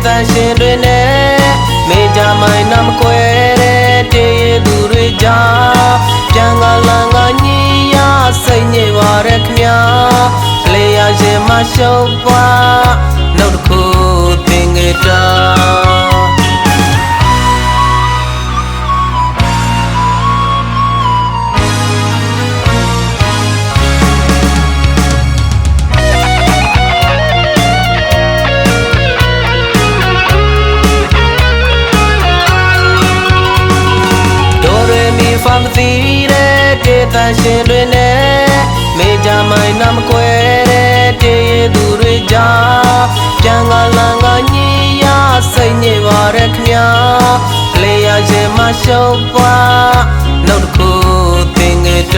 တန်ရှင်တွေနဲ့မေကြမိုင်နာမကွဲတဲ့တည်ရသူတွေကြောင့်ပြန်ကလန်ကညီရစိတ်ညစ်ပါရခင်ဗျာလေရရှင်မရှုပ်ပွားနောက်တစ်ခုသင်္ကေတဖမ်းသိတဲ့ဒေသရှင်တွေနဲ့မေကြမိုင်နာမကွဲတဲ့တည်ရသူတွေကြောင့်ပြန်ကလန်ကညီရစိတ်ညစ်ပါရခင်ဗျာလေရရှင်မရှုပ်ပွားနောက်တစ်ခုသင်္ကေတ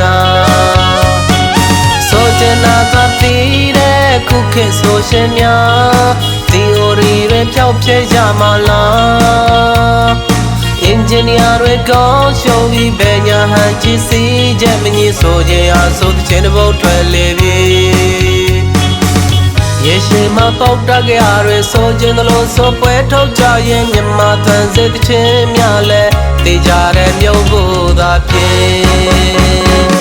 ဆိုချင်တာကသိတဲ့ခုခေတ်ဆိုရှင်များသီအိုရီတွေဖြောက်ပြဲကြမှာလားအင်ဂျင်နီယာတွေကောင်းရှုံးပြီးပဲညာဟန်ချစ်စီချက်မကြီးဆိုကြရဆိုတဲ့ချင်းတစ်ပုတ်ထွက်လေပြီရေရှိမပေါက်တကရတွေဆိုခြင်းသလိုဆိုပွဲထုတ်ကြရင်မြမသန်စေတဲ့ချင်းများလဲတေးကြတဲ့မြို့ဖို့သာဖြစ်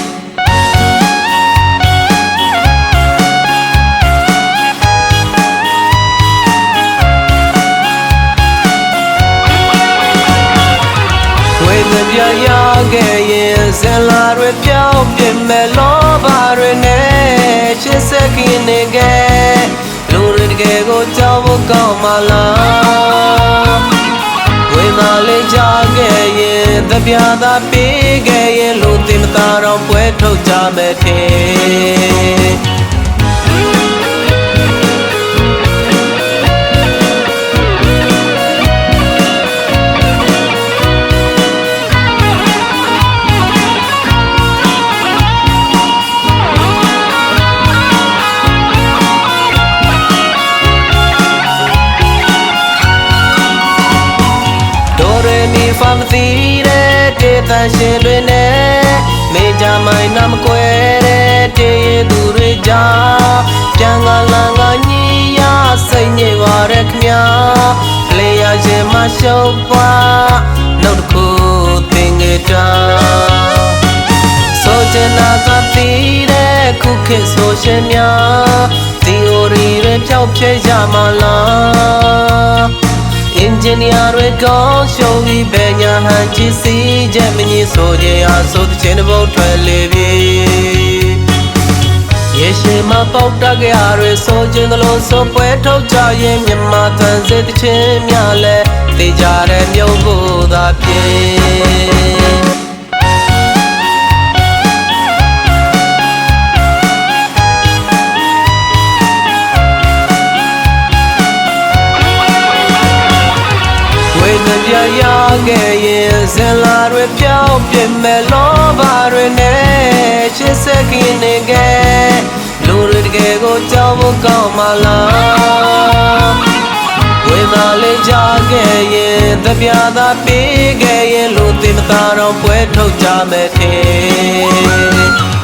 ပြရခဲ့ရင်ဇင်လာတွေပြောင်းပြမဲ့လောဘတွေနဲ့ချစ်စက်ခင်နေခဲ့လူတွေတကယ်ကိုကြောက်ဖို့ကောင်းမလားဝေမာလေးကြခဲ့ရင်တပြာသာပေးခဲ့ရင်လူတင်မသာတော့ပွဲထုတ်ကြမယ်ထင်ဖမ်းသိတဲ့ဒေသရှင်တွေနဲ့မေကြမိုင်နာမကွဲတဲ့တည်ရသူတွေကြောင့်ပြန်ကလန်ကညီရစိတ်ညစ်ပါရခင်ဗျာလေရရှင်မရှုပ်ပွားနောက်တစ်ခုသင်္ကေတဆိုချင်တာကသိတဲ့ခုခေတ်ဆိုရှင်များသီအိုရီတွေဖြောက်ပြဲကြမှာလားအင်ဂျင်နီယာတွေကောင်းရှုံးပြီးပဲညာဟန်ချစ်စီချက်မကြီးဆိုကြရဆိုတဲ့ချင်းတစ်ပုတ်ထွက်လေပြီရေရှိမပေါက်တကရတွေဆိုခြင်းသလိုဆိုပွဲထုတ်ကြရင်မြမသန်စေတဲ့ချင်းများလဲတေးကြတဲ့မြို့ဖို့သာဖြစ်ပြရခဲ့ရင်ဇင်လာတွေပြောင်းပြမဲ့လောဘတွေနဲ့ချစ်စက်ခင်နေခဲ့လူတွေတကယ်ကိုကြောက်ဖို့ကောင်းမလားဝေမာလေးကြခဲ့ရင်တပြာသာပေးခဲ့ရင်လူတင်မသာတော့ပွဲထုတ်ကြမယ်ထင်